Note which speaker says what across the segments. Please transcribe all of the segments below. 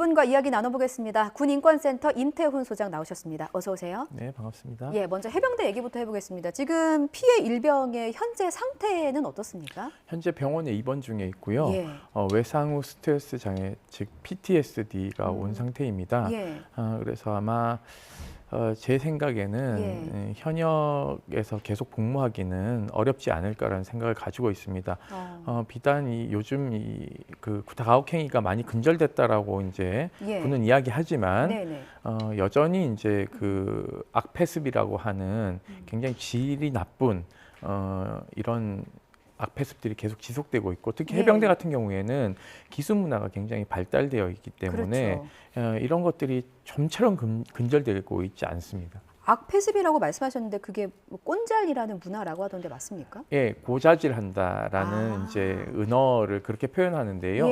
Speaker 1: 이분과 이야기 나눠보겠습니다. 군인권센터 임태훈 소장 나오셨습니다. 어서 오세요.
Speaker 2: 네, 반갑습니다.
Speaker 1: 예, 먼저 해병대 얘기부터 해보겠습니다. 지금 피해 일병의 현재 상태는 어떻습니까?
Speaker 2: 현재 병원에 입원 중에 있고요.
Speaker 1: 예.
Speaker 2: 외상 후 스트레스 장애, 즉 PTSD가 온 상태입니다.
Speaker 1: 예.
Speaker 2: 그래서 아마 제 생각에는 현역에서 계속 복무하기는 어렵지 않을까라는 생각을 가지고 있습니다. 비단 요즘 그 가혹행위가 많이 근절됐다라고 이제 군은 이야기하지만 여전히 이제 그 악패습이라고 하는 굉장히 질이 나쁜 이런 악패습들이 계속 지속되고 있고, 특히 해병대 같은 경우에는 기수 문화가 굉장히 발달되어 있기 때문에 이런 것들이 좀처럼 근절되고 있지 않습니다.
Speaker 1: 악패습이라고 말씀하셨는데 그게 뭐 꼰잘이라는 문화라고 하던데 맞습니까?
Speaker 2: 예, 고자질한다라는 이제 은어를 그렇게 표현하는데요.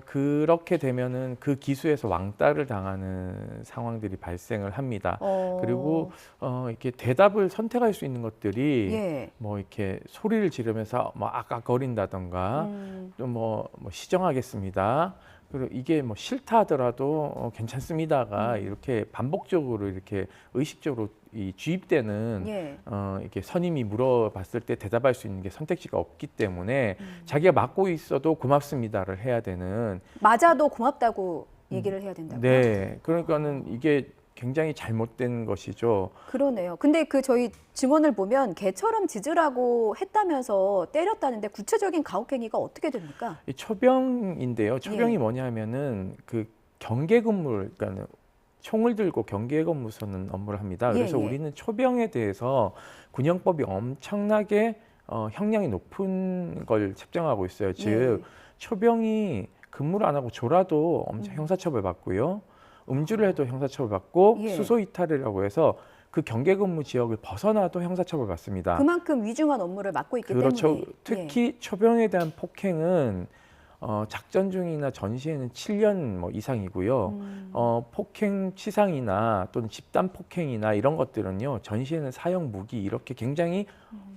Speaker 2: 그렇게 되면은 그 기수에서 왕따를 당하는 상황들이 발생을 합니다. 그리고 이렇게 대답을 선택할 수 있는 것들이 뭐 이렇게 소리를 지르면서 뭐 악악거린다던가 또 뭐 시정하겠습니다. 그리고 이게 뭐 싫다 하더라도 괜찮습니다가 이렇게 반복적으로 이렇게 의식적으로 주입되는 이렇게 선임이 물어봤을 때 대답할 수 있는 게 선택지가 없기 때문에 자기가 맡고 있어도 고맙습니다를 해야 되는,
Speaker 1: 맞아도 고맙다고 얘기를 해야 된다고요?
Speaker 2: 네, 그러니까는 이게 굉장히 잘못된 것이죠.
Speaker 1: 그러네요. 근데 그 저희 증언을 보면 개처럼 짖으라고 했다면서 때렸다는데 구체적인 가혹행위가 어떻게 됩니까?
Speaker 2: 이 초병인데요. 초병이 뭐냐면은 그 경계 근무를, 그러니까 총을 들고 경계 근무 서는 업무를 합니다. 그래서 우리는 초병에 대해서 군형법이 엄청나게 형량이 높은 걸 책정하고 있어요. 즉 초병이 근무를 안 하고 졸아도 엄청 형사처벌 받고요. 음주를 해도 형사처벌 받고 수소 이탈이라고 해서 그 경계 근무 지역을 벗어나도 형사처벌 받습니다.
Speaker 1: 그만큼 위중한 업무를 맡고 있기
Speaker 2: 그렇죠.
Speaker 1: 때문에.
Speaker 2: 특히 초병에 대한 폭행은 작전 중이나 전시에는 7년 뭐 이상이고요. 폭행 치상이나 또는 집단 폭행이나 이런 것들은요, 전시에는 사형 무기 이렇게 굉장히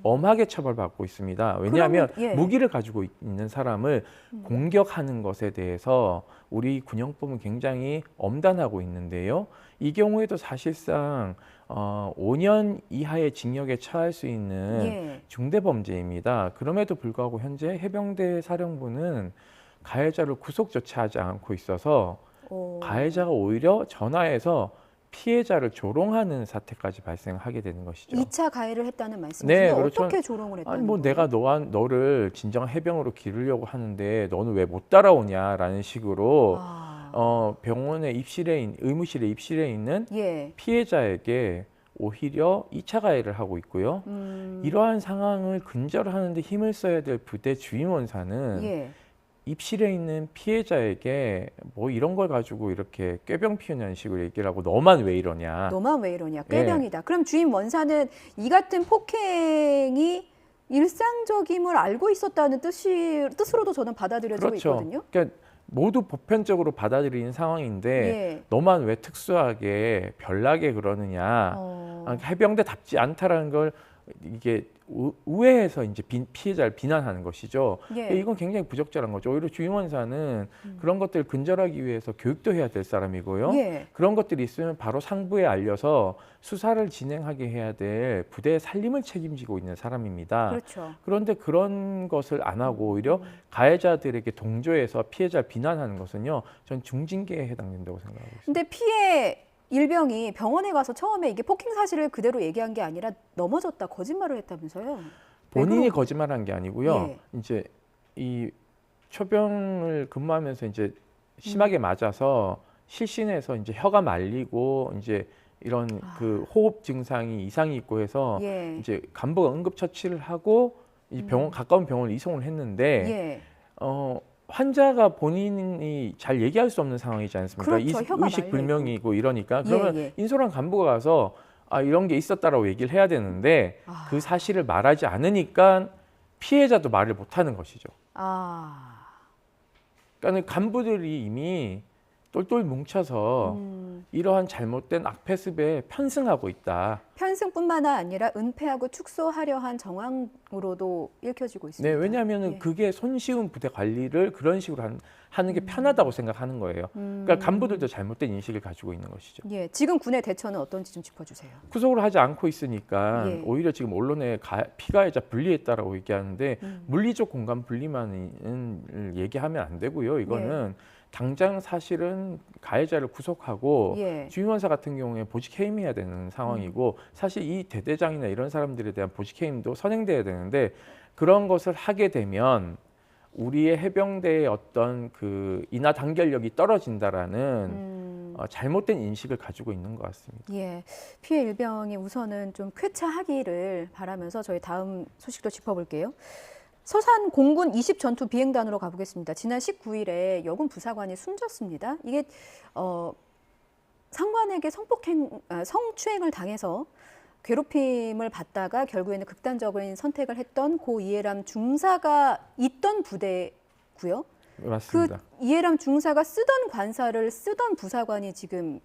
Speaker 2: 엄하게 처벌받고 있습니다. 왜냐하면 무기를 가지고 있는 사람을 공격하는 것에 대해서 우리 군형법은 굉장히 엄단하고 있는데요. 이 경우에도 사실상 5년 이하의 징역에 처할 수 있는 중대범죄입니다. 그럼에도 불구하고 현재 해병대 사령부는 가해자를 구속조차 하지 않고 있어서 가해자가 오히려 전화해서 피해자를 조롱하는 사태까지 발생하게 되는 것이죠.
Speaker 1: 2차 가해를 했다는 말씀이신데
Speaker 2: 네, 그렇죠.
Speaker 1: 어떻게 조롱을 했다는
Speaker 2: 아니 뭐
Speaker 1: 거예요?
Speaker 2: 내가 너를 진정한 해병으로 기르려고 하는데 너는 왜 못 따라오냐라는 식으로 병원에 의무실에 입실해 있는 피해자에게 오히려 2차 가해를 하고 있고요. 이러한 상황을 근절하는 데 힘을 써야 될 부대 주임원사는 입실에 있는 피해자에게 뭐 이런 걸 가지고 이렇게 꾀병 피우는 식으로 얘기를 하고 너만 왜 이러냐.
Speaker 1: 너만 왜 이러냐. 꾀병이다. 그럼 주임 원사는 이 같은 폭행이 일상적임을 알고 있었다는 뜻으로도 저는 받아들여지고 있거든요.
Speaker 2: 그러니까 모두 보편적으로 받아들이는 상황인데 너만 왜 특수하게 별나게 그러느냐. 해병대답지 않다라는 걸 이게 우회해서 이제 피해자를 비난하는 것이죠. 이건 굉장히 부적절한 거죠. 오히려 주임원사는 그런 것들을 근절하기 위해서 교육도 해야 될 사람이고요. 그런 것들이 있으면 바로 상부에 알려서 수사를 진행하게 해야 될 부대의 살림을 책임지고 있는 사람입니다. 그런데 그런 것을 안 하고 오히려 가해자들에게 동조해서 피해자를 비난하는 것은요, 전 중징계에 해당된다고 생각하고 있습니다.
Speaker 1: 근데 피해 일병이 병원에 가서 처음에 이게 폭행 사실을 그대로 얘기한 게 아니라 넘어졌다, 거짓말을 했다면서요?
Speaker 2: 본인이 거짓말한 게 아니고요. 이제 이 초병을 근무하면서 이제 심하게 맞아서 실신해서 이제 혀가 말리고 이제 이런 그 호흡 증상이 이상이 있고 해서 이제 간부가 응급 처치를 하고 이 가까운 병원을 이송을 했는데 환자가 본인이 잘 얘기할 수 없는 상황이지 않습니까? 의식 불명이고 이러니까 그러면 인솔한 간부가 가서 이런 게 있었다라고 얘기를 해야 되는데 그 사실을 말하지 않으니까 피해자도 말을 못하는 것이죠. 그러니까 간부들이 이미 똘똘 뭉쳐서 이러한 잘못된 악패습에 편승하고 있다.
Speaker 1: 편승뿐만 아니라 은폐하고 축소하려 한 정황으로도 읽혀지고 있습니다.
Speaker 2: 네, 왜냐하면
Speaker 1: 예.
Speaker 2: 그게 손쉬운 부대 관리를 그런 식으로 하는 게 편하다고 생각하는 거예요. 그러니까 간부들도 잘못된 인식을 가지고 있는 것이죠.
Speaker 1: 예, 지금 군의 대처는 어떤지 좀 짚어주세요.
Speaker 2: 구속을 하지 않고 있으니까
Speaker 1: 예.
Speaker 2: 오히려 지금 언론에 피가해자 분리했다라고 얘기하는데 물리적 공간 분리만을 얘기하면 안 되고요. 이거는 당장 사실은 가해자를 구속하고
Speaker 1: 예.
Speaker 2: 주임원사 같은 경우에 보직 해임해야 되는 상황이고 사실 이 대대장이나 이런 사람들에 대한 보직 해임도 선행돼야 되는데 그런 것을 하게 되면 우리의 해병대의 어떤 그 인하 단결력이 떨어진다라는 잘못된 인식을 가지고 있는 것 같습니다.
Speaker 1: 예, 피해 일병이 우선은 좀 쾌차하기를 바라면서 저희 다음 소식도 짚어볼게요. 서산 공군 20 전투 비행단으로 가보겠습니다. 지난 19일에 여군 부사관이 숨졌습니다. 이게 상관에게 성추행을 당해서 괴롭힘을 받다가 결국에는 극단적인 선택을 했던 고 이해람 중사가 있던 부대고요.
Speaker 2: 맞습니다.
Speaker 1: 그 이해람 중사가 쓰던 관사를 쓰던 부사관이 지금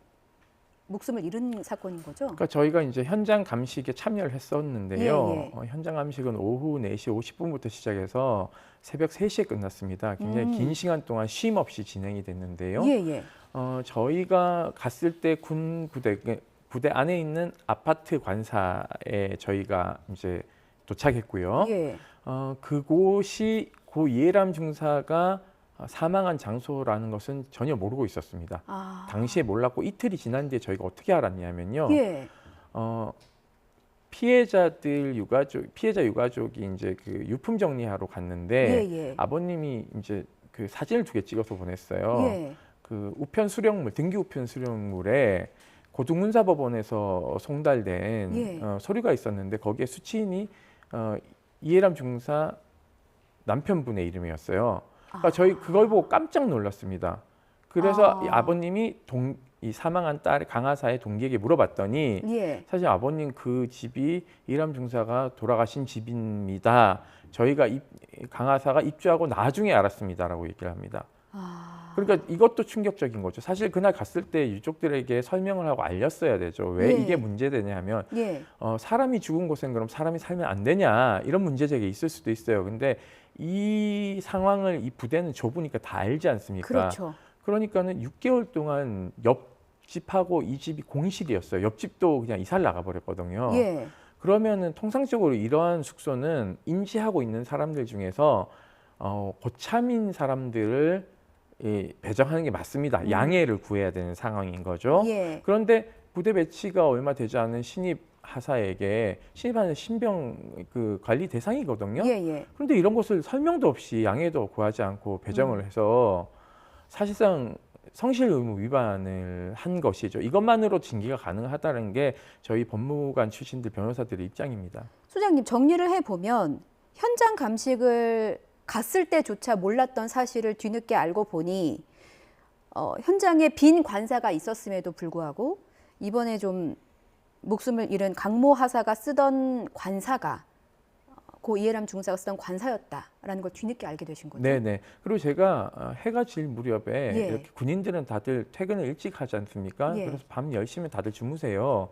Speaker 1: 목숨을 잃은 사건인 거죠?
Speaker 2: 그러니까 저희가 이제 현장 감식에 참여를 했었는데요.
Speaker 1: 예, 예.
Speaker 2: 현장 감식은 오후 4시 50분부터 시작해서 새벽 3시에 끝났습니다. 굉장히 긴 시간 동안 쉼 없이 진행이 됐는데요.
Speaker 1: 예, 예.
Speaker 2: 저희가 갔을 때 군 부대 안에 있는 아파트 관사에 저희가 이제 도착했고요.
Speaker 1: 예.
Speaker 2: 그곳이 고 이해람 중사가 사망한 장소라는 것은 전혀 모르고 있었습니다.
Speaker 1: 아.
Speaker 2: 당시에 몰랐고 이틀이 지난 뒤에 저희가 어떻게 알았냐면요.
Speaker 1: 예.
Speaker 2: 피해자 유가족이 이제 그 유품 정리하러 갔는데
Speaker 1: 예, 예.
Speaker 2: 아버님이 이제 그 사진을 2개 찍어서 보냈어요.
Speaker 1: 예.
Speaker 2: 그 우편 수령물, 등기 우편 수령물에 고등군사법원에서 송달된
Speaker 1: 예.
Speaker 2: 서류가 있었는데 거기에 수취인이 이해람 중사 남편분의 이름이었어요. 그러니까 저희 그걸 보고 깜짝 놀랐습니다. 그래서 이 아버님이 이 사망한 딸 강하사의 동기에게 물어봤더니
Speaker 1: 예.
Speaker 2: 사실 아버님 그 집이 이해람 중사가 돌아가신 집입니다. 저희가 강하사가 입주하고 나중에 알았습니다라고 얘기를 합니다. 그러니까 이것도 충격적인 거죠. 사실 그날 갔을 때 유족들에게 설명을 하고 알렸어야 되죠. 왜
Speaker 1: 예.
Speaker 2: 이게 문제되냐 하면
Speaker 1: 예.
Speaker 2: 사람이 죽은 곳엔 그럼 사람이 살면 안 되냐 이런 문제제기 있을 수도 있어요. 근데 이 상황을 이 부대는 좁으니까 다 알지 않습니까?
Speaker 1: 그렇죠.
Speaker 2: 그러니까는 6개월 동안 옆집하고 이 집이 공실이었어요. 옆집도 그냥 이사를 나가버렸거든요.
Speaker 1: 예.
Speaker 2: 그러면은 통상적으로 이러한 숙소는 인지하고 있는 사람들 중에서 고참인 사람들을 배정하는 게 맞습니다. 양해를 구해야 되는 상황인 거죠.
Speaker 1: 예.
Speaker 2: 그런데 부대 배치가 얼마 되지 않은 신입 하사에게 신입하는 신병 그 관리 대상이거든요.
Speaker 1: 예, 예.
Speaker 2: 그런데 이런 것을 설명도 없이 양해도 구하지 않고 배정을 해서 사실상 성실 의무 위반을 한 것이죠. 이것만으로 징계가 가능하다는 게 저희 법무관 출신들 변호사들의 입장입니다.
Speaker 1: 소장님 정리를 해보면 현장 감식을 갔을 때조차 몰랐던 사실을 뒤늦게 알고 보니 현장에 빈 관사가 있었음에도 불구하고 이번에 좀 목숨을 잃은 강모 하사가 쓰던 관사가 고 이해람 중사가 쓰던 관사였다라는 걸 뒤늦게 알게 되신 거죠?
Speaker 2: 네네. 그리고 제가 해가 질 무렵에
Speaker 1: 예.
Speaker 2: 이렇게 군인들은 다들 퇴근을 일찍 하지 않습니까?
Speaker 1: 예.
Speaker 2: 그래서 밤 10시면 다들 주무세요.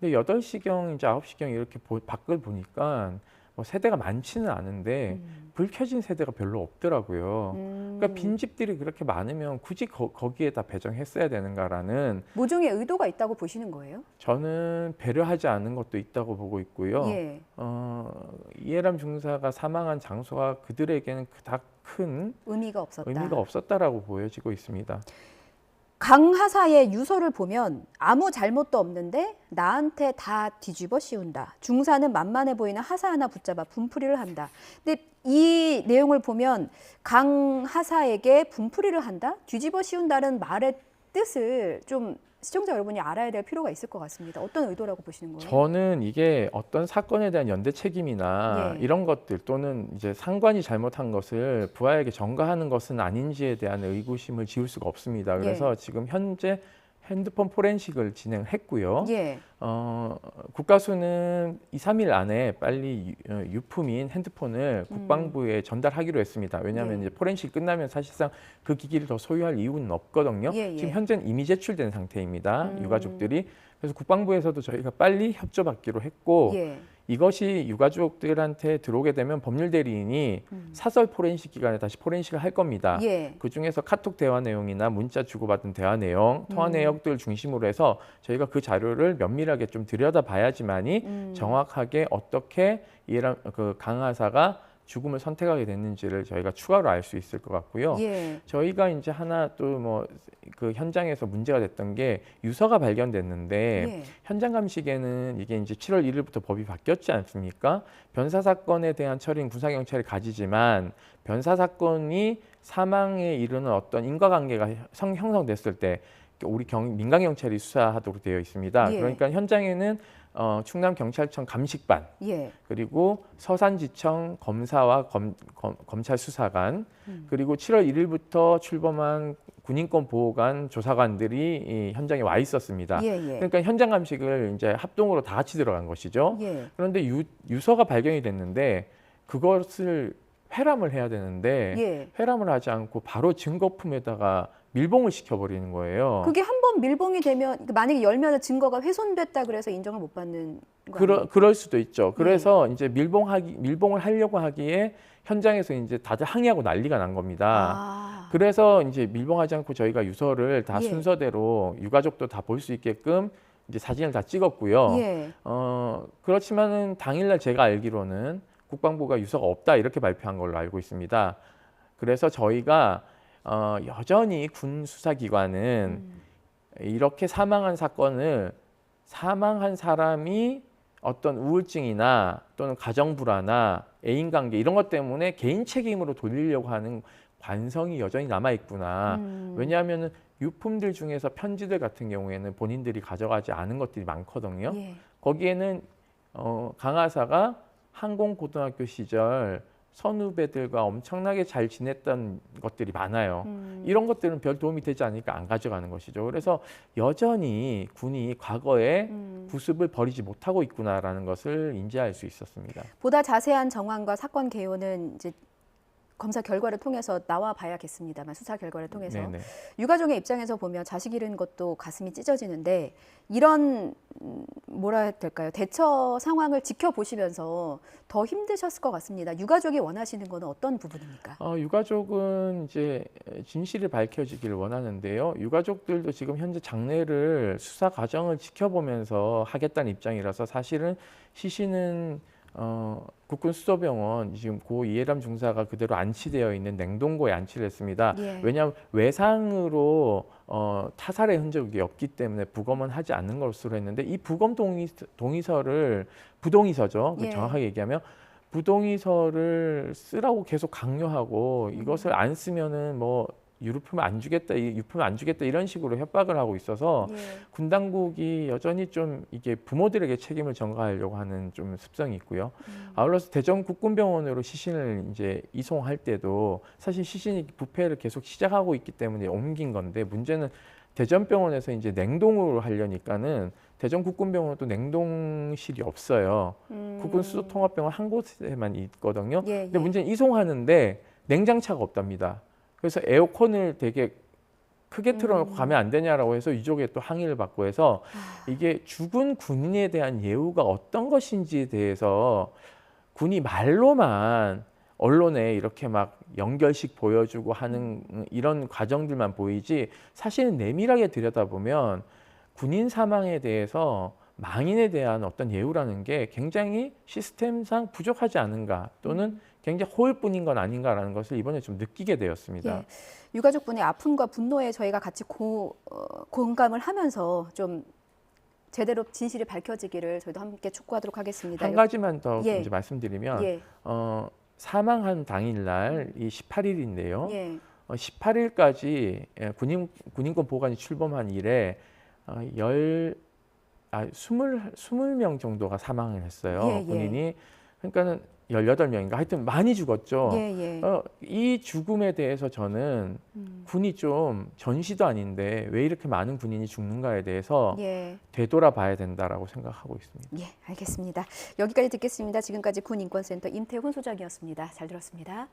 Speaker 2: 근데 8시경, 이제 9시경 이렇게 밖을 보니까 뭐 세대가 많지는 않은데 불 켜진 세대가 별로 없더라고요. 그러니까 빈집들이 그렇게 많으면 굳이 거기에다 배정했어야 되는가라는
Speaker 1: 모종의 의도가 있다고 보시는 거예요?
Speaker 2: 저는 배려하지 않은 것도 있다고 보고 있고요.
Speaker 1: 예.
Speaker 2: 이해람 중사가 사망한 장소가 그들에게는 그닥 큰
Speaker 1: 의미가 없었다.
Speaker 2: 의미가 없었다라고 보여지고 있습니다.
Speaker 1: 강 하사의 유서를 보면 아무 잘못도 없는데 나한테 다 뒤집어 씌운다. 중사는 만만해 보이는 하사 하나 붙잡아 분풀이를 한다. 근데 이 내용을 보면 강 하사에게 분풀이를 한다? 뒤집어 씌운다는 말의 뜻을 좀 시청자 여러분이 알아야 될 필요가 있을 것 같습니다. 어떤 의도라고 보시는 거예요?
Speaker 2: 저는 이게 어떤 사건에 대한 연대 책임이나
Speaker 1: 예.
Speaker 2: 이런 것들 또는 이제 상관이 잘못한 것을 부하에게 전가하는 것은 아닌지에 대한 의구심을 지울 수가 없습니다. 그래서 지금 현재 핸드폰 포렌식을 진행했고요.
Speaker 1: 예.
Speaker 2: 국가수는 2, 3일 안에 빨리 유품인 핸드폰을 국방부에 전달하기로 했습니다. 왜냐하면
Speaker 1: 예.
Speaker 2: 이제 포렌식 끝나면 사실상 그 기기를 더 소유할 이유는 없거든요.
Speaker 1: 예, 예.
Speaker 2: 지금 현재는 이미 제출된 상태입니다. 유가족들이. 그래서 국방부에서도 저희가 빨리 협조받기로 했고
Speaker 1: 예.
Speaker 2: 이것이 유가족들한테 들어오게 되면 법률 대리인이 사설 포렌식 기간에 다시 포렌식을 할 겁니다.
Speaker 1: 예.
Speaker 2: 그 중에서 카톡 대화 내용이나 문자 주고받은 대화 내용, 통화 내역들 중심으로 해서 저희가 그 자료를 면밀하게 좀 들여다봐야지만이 정확하게 어떻게 그 강하사가 죽음을 선택하게 됐는지를 저희가 추가로 알 수 있을 것 같고요.
Speaker 1: 예.
Speaker 2: 저희가 이제 하나 또 뭐 그 현장에서 문제가 됐던 게 유서가 발견됐는데
Speaker 1: 예.
Speaker 2: 현장 감식에는 이게 이제 7월 1일부터 법이 바뀌었지 않습니까? 변사 사건에 대한 처리는 군사 경찰이 가지지만 변사 사건이 사망에 이르는 어떤 인과관계가 형성됐을 때 우리 민간 경찰이 수사하도록 되어 있습니다.
Speaker 1: 예.
Speaker 2: 그러니까 현장에는 충남 경찰청 감식반
Speaker 1: 예.
Speaker 2: 그리고 서산지청 검사와 검찰 수사관 그리고 7월 1일부터 출범한 군인권 보호관 조사관들이 이 현장에 와 있었습니다.
Speaker 1: 예. 예.
Speaker 2: 그러니까 현장 감식을 이제 합동으로 다 같이 들어간 것이죠.
Speaker 1: 예.
Speaker 2: 그런데 유서가 발견이 됐는데 그것을 회람을 해야 되는데
Speaker 1: 예.
Speaker 2: 회람을 하지 않고 바로 증거품에다가 밀봉을 시켜버리는 거예요.
Speaker 1: 그게 한 번 밀봉이 되면 만약에 열면은 증거가 훼손됐다 그래서 인정을 못 받는 거 아니에요?
Speaker 2: 그럴 수도 있죠. 그래서 이제 밀봉을 하려고 하기에 현장에서 이제 다들 항의하고 난리가 난 겁니다.
Speaker 1: 아.
Speaker 2: 그래서 이제 밀봉하지 않고 저희가 유서를 다
Speaker 1: 예.
Speaker 2: 순서대로 유가족도 다 볼 수 있게끔 이제 사진을 다 찍었고요.
Speaker 1: 예.
Speaker 2: 그렇지만은 당일날 제가 알기로는 국방부가 유서가 없다 이렇게 발표한 걸로 알고 있습니다. 그래서 저희가 여전히 군 수사기관은 이렇게 사망한 사건을 사망한 사람이 어떤 우울증이나 또는 가정 불화나 애인 관계 이런 것 때문에 개인 책임으로 돌리려고 하는 관성이 여전히 남아 있구나. 왜냐하면 유품들 중에서 편지들 같은 경우에는 본인들이 가져가지 않은 것들이 많거든요.
Speaker 1: 예.
Speaker 2: 거기에는 강하사가 항공고등학교 시절 선후배들과 엄청나게 잘 지냈던 것들이 많아요. 이런 것들은 별 도움이 되지 않으니까 안 가져가는 것이죠. 그래서 여전히 군이 과거의 부습을 버리지 못하고 있구나라는 것을 인지할 수 있었습니다.
Speaker 1: 보다 자세한 정황과 사건 개요는 이제 검사 결과를 통해서 나와 봐야겠습니다만 수사 결과를 통해서
Speaker 2: 네네.
Speaker 1: 유가족의 입장에서 보면 자식 잃은 것도 가슴이 찢어지는데 이런 뭐라 해야 될까요? 대처 상황을 지켜보시면서 더 힘드셨을 것 같습니다. 유가족이 원하시는 거는 어떤 부분입니까?
Speaker 2: 유가족은 이제 진실이 밝혀지기를 원하는데요. 유가족들도 지금 현재 장례를 수사 과정을 지켜보면서 하겠다는 입장이라서 사실은 시신은 국군 수도병원 지금 고 이해람 중사가 그대로 안치되어 있는 냉동고에 안치를 했습니다.
Speaker 1: 예.
Speaker 2: 왜냐하면 외상으로 타살의 흔적이 없기 때문에 부검은 하지 않는 것으로 했는데 이 부검 동의서를 부동의서죠.
Speaker 1: 예.
Speaker 2: 정확하게 얘기하면 부동의서를 쓰라고 계속 강요하고 이것을 안 쓰면은 뭐 유품을 안 주겠다, 이런 식으로 협박을 하고 있어서
Speaker 1: 예.
Speaker 2: 군 당국이 여전히 좀 이게 부모들에게 책임을 전가하려고 하는 좀 습성이 있고요. 아울러서 대전 국군병원으로 시신을 이제 이송할 때도 사실 시신이 부패를 계속 시작하고 있기 때문에 옮긴 건데 문제는 대전병원에서 이제 냉동으로 하려니까는 대전 국군병원은 또 냉동실이 없어요. 국군 수도통합병원 한 곳에만 있거든요.
Speaker 1: 예,
Speaker 2: 근데
Speaker 1: 예.
Speaker 2: 문제는 이송하는데 냉장차가 없답니다. 그래서 에어컨을 되게 크게 틀어놓고 가면 안 되냐라고 해서 유족에 또 항의를 받고 해서 이게 죽은 군인에 대한 예우가 어떤 것인지에 대해서 군이 말로만 언론에 이렇게 막 연결식 보여주고 하는 이런 과정들만 보이지 사실은 내밀하게 들여다보면 군인 사망에 대해서 망인에 대한 어떤 예우라는 게 굉장히 시스템상 부족하지 않은가 또는 굉장히 호일뿐인 건 아닌가라는 것을 이번에 좀 느끼게 되었습니다.
Speaker 1: 예. 유가족분의 아픔과 분노에 저희가 같이 공감을 하면서 좀 제대로 진실이 밝혀지기를 저희도 함께 촉구하도록 하겠습니다.
Speaker 2: 한 가지만 더
Speaker 1: 예.
Speaker 2: 이제 말씀드리면
Speaker 1: 예.
Speaker 2: 사망한 당일날 이 18일인데요.
Speaker 1: 예.
Speaker 2: 18일까지 군인권 보호관이 출범한 이래 20명 정도가 사망을 했어요.
Speaker 1: 예, 예.
Speaker 2: 군인이. 그러니까는 18명인가 하여튼 많이 죽었죠.
Speaker 1: 예, 예.
Speaker 2: 이 죽음에 대해서 저는 군이 좀 전시도 아닌데 왜 이렇게 많은 군인이 죽는가에 대해서
Speaker 1: 예.
Speaker 2: 되돌아봐야 된다라고 생각하고 있습니다.
Speaker 1: 예, 알겠습니다. 여기까지 듣겠습니다. 지금까지 군인권센터 임태훈 소장이었습니다. 잘 들었습니다.